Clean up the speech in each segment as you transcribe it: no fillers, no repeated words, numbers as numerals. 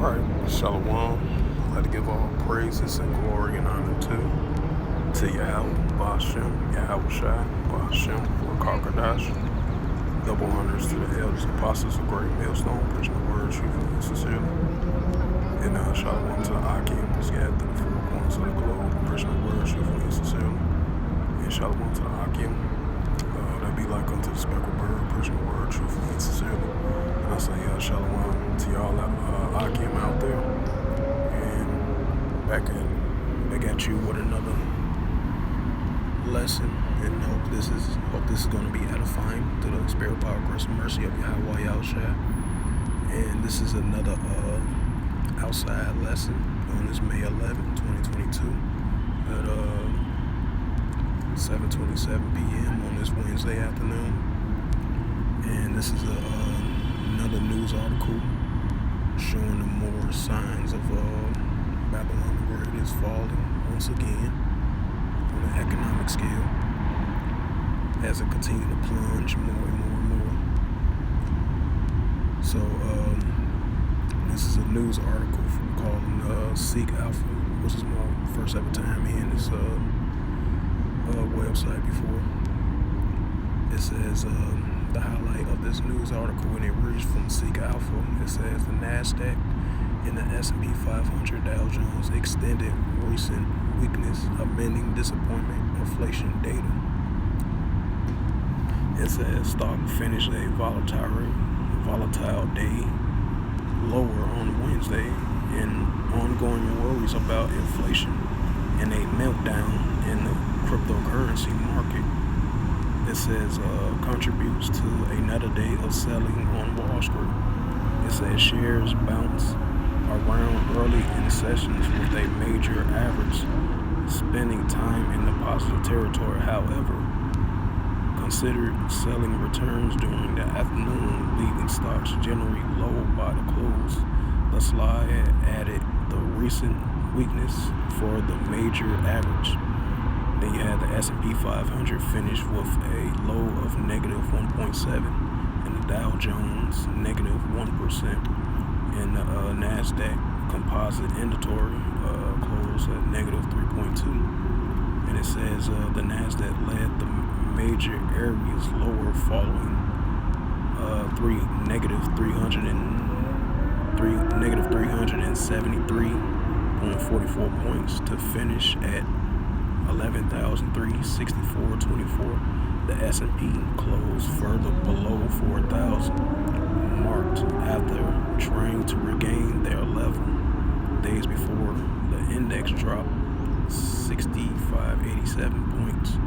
Alright, Shalom. I'd like to give all praises and glory and honor to Yahweh, Ba'ashem, Yahweh Shai, Ba'ashem, Rakakadash. Double honors to the elders, apostles of great millstone, preaching the word truthfully and sincerely. And Shalom to the Akim, scattered to the four corners of the globe, preaching the word truthfully and sincerely. And Shalom to the Akim. That be like unto the speckled bird, preaching the word truthfully and sincerely. And I say Shalom to y'all Akim out there. And back at you with another lesson, and hope this is going to be edifying to the spirit, power, grace, and mercy of Yahweh Yahushua. And this is another outside lesson on this May 11, 2022 at 7:27 p.m. on this Wednesday afternoon. And this is another news article showing the more signs of Babylon the Great is falling once again on an economic scale as it continues to plunge more and more and more. So this is a news article called Seek Alpha, which is my first ever time in this website before. It says the highlight of this news article, when it reads from Seek Alpha, it says the Nasdaq and the S&P 500 Dow Jones extended recent weakness amending disappointment inflation data. It says stock finished a volatile day lower on Wednesday in ongoing worries about inflation and a meltdown in the cryptocurrency market. It says contributes to another day of selling on Wall Street. It says shares bounce around early in sessions with a major average spending time in the positive territory. However, considered selling returns during the afternoon, leaving stocks generally low by the close. The slide added the recent weakness for the major average. Then you had the S&P 500 finish with a low of negative 1.7, and the Dow Jones negative 1%, and the Nasdaq Composite Inventory closed at negative 3.2. And it says the Nasdaq led the major areas lower, following negative 373.44 points to finish at 11,364.24. The S&P closed further below 4,000 marked after trying to regain their level days before. The index dropped 65.87 points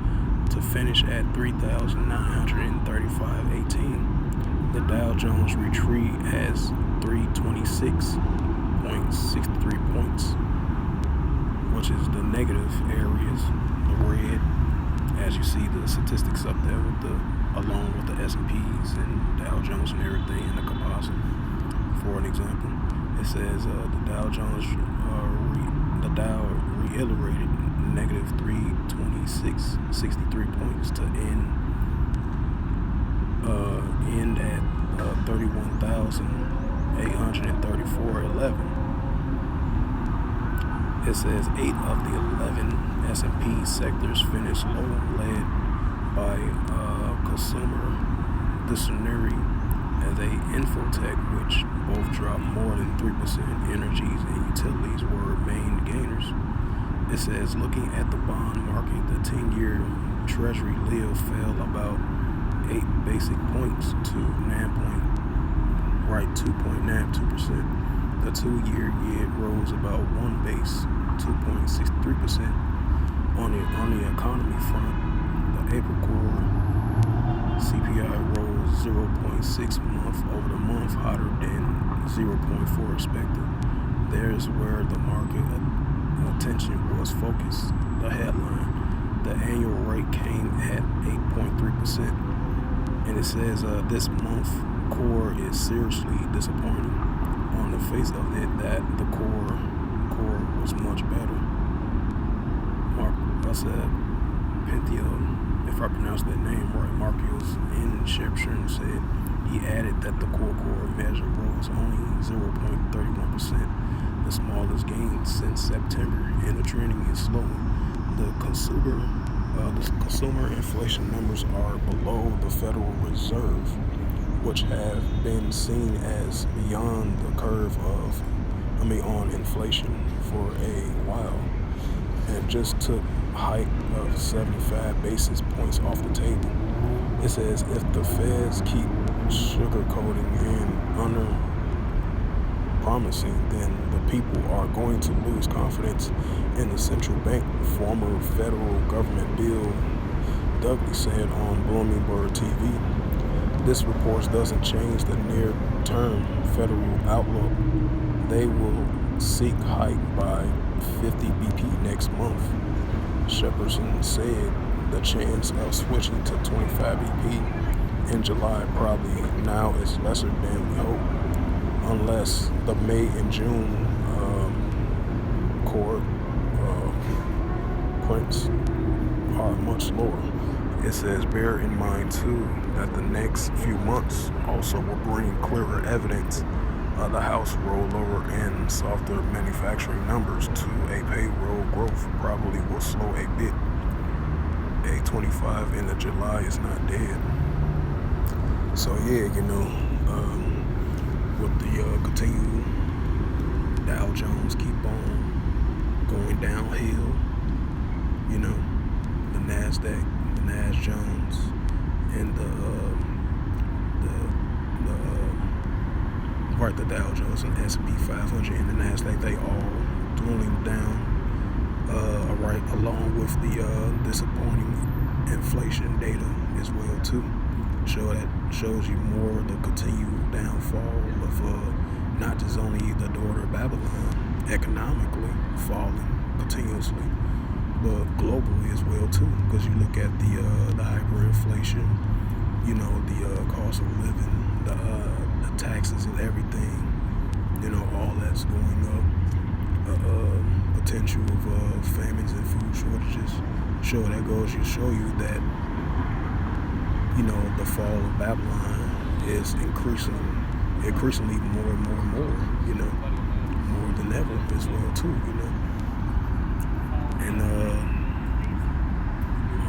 to finish at 3,935.18. The Dow Jones retreat has 326.63 points, which is the negative areas, the red, as you see the statistics up there along with the S&Ps and Dow Jones and everything in the composite. For an example, it says the Dow Jones reiterated negative 326.63 points to end at 31,834.11. It says 8 of the 11 S&P sectors finished low, led by consumer discretionary as a infotech, which both dropped more than 3%. Energies and utilities were main gainers. It says looking at the bond market, the 10-year Treasury yield fell about 8 basic points to 2.92%. The 2-year yield rose about 1 base, 2.63%. On the economy front, the April core CPI rose 0.6 month-over-month, hotter than 0.4 expected. There's where the market attention was focused. The headline, the annual rate came at 8.3%. And it says this month core is seriously disappointing. On the face of it, that the core was much better. if I pronounced that name right, Marcus Inception said he added that the core measure rose only 0.31%, the smallest gain since September, and the trending is slowing. The consumer inflation numbers are below the Federal Reserve, which have been seen as beyond the curve on inflation for a while, and just took a hike of 75 basis points off the table. It says if the Feds keep sugarcoating and under-promising, then the people are going to lose confidence in the central bank, former federal government Bill Dudley said on Bloomberg TV. This report doesn't change the near-term federal outlook. They will seek hike by 50 BP next month. Shepardson said the chance of switching to 25 BP in July probably now is lesser than we hope, unless the May and June core prints are much lower. It says bear in mind too that the next few months also will bring clearer evidence of the house rollover and softer manufacturing numbers to a payroll growth probably will slow a bit. A 25 in the July is not dead. So yeah, with the continue Dow Jones keep on going downhill, the Nasdaq, the Dow Jones, and the Dow Jones and S&P 500 and the Nasdaq, they all dwindling down, right along with the disappointing inflation data as well too. Shows you more the continued downfall of not just only the daughter Babylon economically falling continuously, but globally as well too. Because you look at the hyperinflation, the cost of living, the taxes and everything, all that's going up. Potential of famines and food shortages. That goes to show you that the fall of Babylon is increasingly more and more and more, more than ever as well too, And I'm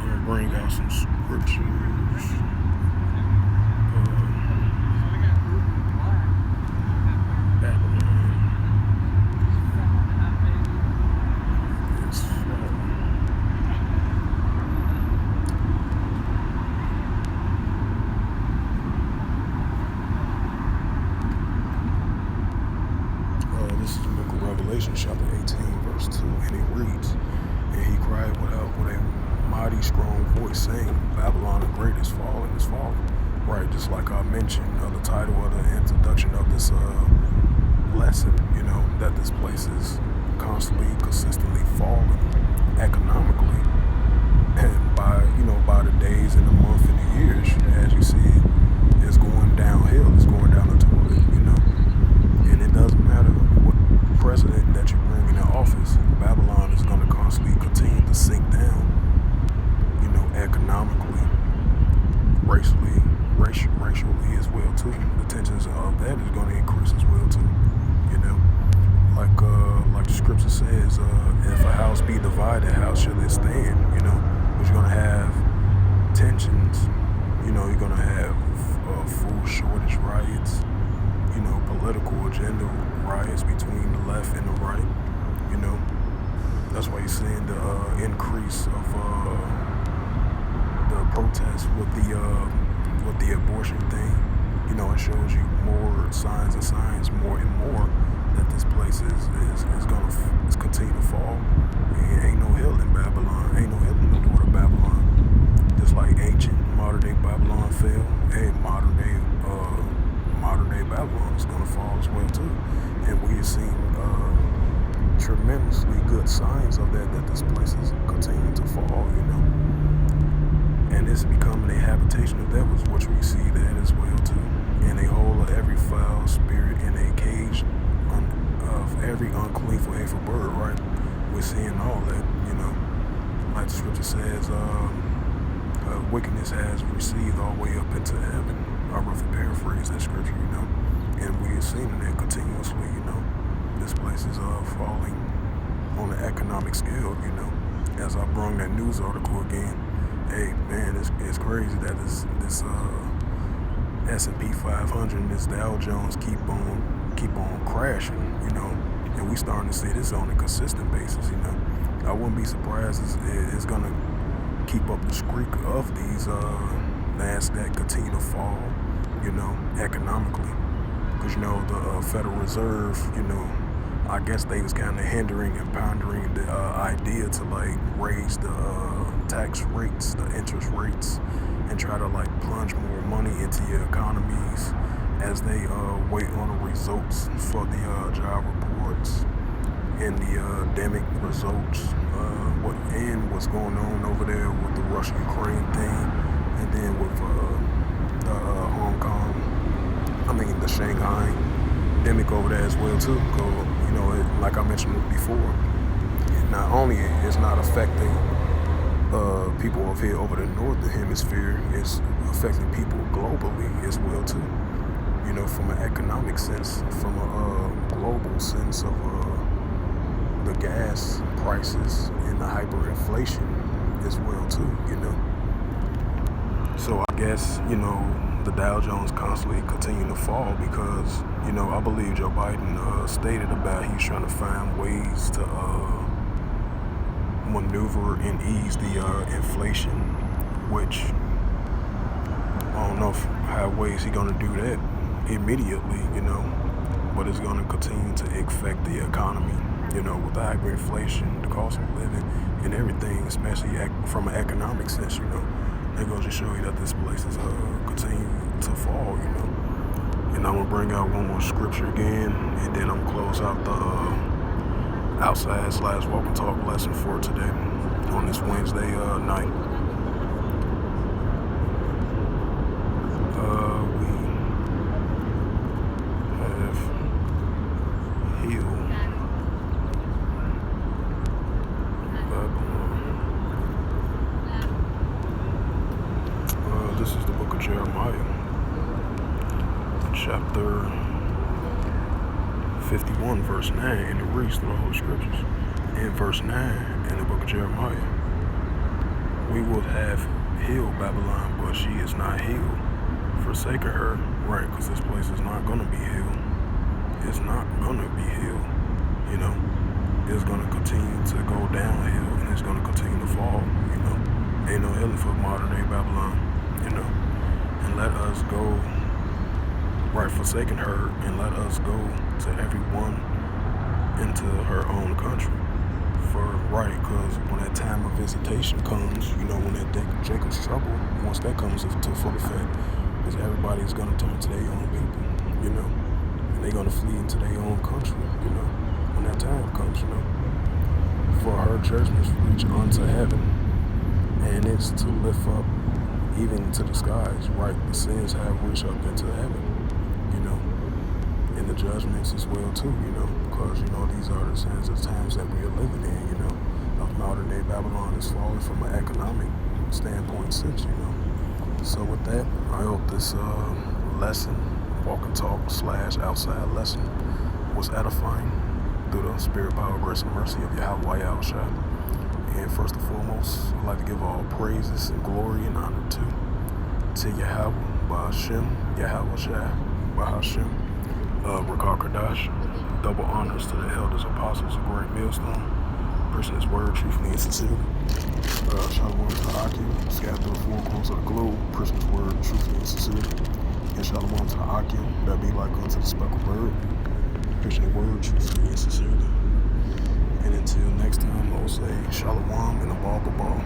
gonna bring out some scriptures. Babylon. This is the book of Revelation, chapter 18, verse 2, and it reads, and he cried with a mighty strong voice, saying, Babylon the great is fallen, is fallen. Right, just like I mentioned, the title of the introduction of this lesson, that this place is constantly, consistently falling economically, and by the days and the month and the years, as you see, it's going downhill, it's going down the toilet, and it doesn't matter what president that you bring in office, Babylon is going to constantly continue to sink down, economically, racially as well too. The tensions of that is going to increase as well too, like the scripture says, if a house be divided, how shall it stand? But you're going to have tensions, you're going to have food shortage riots, political agenda riots between the left and the right, that's why you're seeing the increase of the protests with the abortion thing. It shows you more signs more and more that this place is gonna continue to fall. And ain't no hill in Babylon, ain't no hill in the daughter Babylon. Just like ancient modern day Babylon fell, modern day Babylon is gonna fall as well too. And we have seen tremendously good signs of that this place is continuing to fall, and it's becoming a habitation of devils, which we see that as well too. And a hole of every foul spirit and a cage of every unclean for hateful bird, right? We're seeing all that, like the scripture says, wickedness has received all the way up into heaven. I roughly paraphrase that scripture, and we seeing it continuously, This place is falling on the economic scale, As I brung that news article again, hey man, it's crazy that this S&P 500 and this Dow Jones keep on crashing, and we starting to see this on a consistent basis, I wouldn't be surprised it's gonna keep up the streak of these Nasdaq continue to fall, economically, because the Federal Reserve, I guess they was kind of hindering and pondering the idea to like raise the tax rates, the interest rates, and try to like plunge more money into your economies as they wait on the results for the job reports and the endemic results, what's going on over there with the Russia-Ukraine thing, and then with the Shanghai endemic over there as well too. Like I mentioned before, not only it's not affecting people over here over the northern hemisphere, it's affecting people globally as well too. From an economic sense, from a global sense of the gas prices and the hyperinflation as well too. So I guess the Dow Jones constantly continue to fall because I believe Joe Biden stated about he's trying to find ways to maneuver and ease the inflation, which I don't know how ways he's gonna do that immediately, but it's gonna continue to affect the economy, with the hyperinflation, the cost of living, and everything, especially from an economic sense, That goes to show you that this place is continue to fall, And I'm gonna bring out one more scripture again, and then I'm gonna close out the outside/walk and talk lesson for today on this Wednesday night. We have healed this is the book of Jeremiah, chapter 51, verse 9, and it reads through the Holy Scriptures. In verse 9 in the book of Jeremiah, we would have healed Babylon, but she is not healed. Forsaken her, right, because this place is not going to be healed. It's not going to be healed, It's going to continue to go downhill, and it's going to continue to fall, Ain't no healing for modern day Babylon, And let us go, right, forsaken her, and let us go to everyone into her own country. Because when that time of visitation comes, when that Jacob's trouble, once that comes to full effect, because everybody's going to turn to their own people, and they're going to flee into their own country, when that time comes, for her judgments reach unto heaven, and it's to lift up even to the skies, right? The sins have reached up into heaven, and the judgments as well too, because, these are the signs of times that we are living in, of modern day Babylon is falling from an economic standpoint since, So with that, I hope this lesson, walk and talk / outside lesson, was edifying through the spirit, power, grace, and mercy of Yahweh Yahushua. And first and foremost, I'd like to give all praises and glory and honor to Yahweh, Bahashem, Yahweh Shai, Bahashem, Rakar Kadash. Double honors to the elders, apostles, of great millstone, preaching his word truthfully and sincerely. Shalom to Akim, scattered through the four corners of the globe, preaching his word truthfully and sincerely. And shalom to Akim, that be like unto the speckled bird, preaching the word truthfully and sincerely. And until next time, I will say shalom and a ball.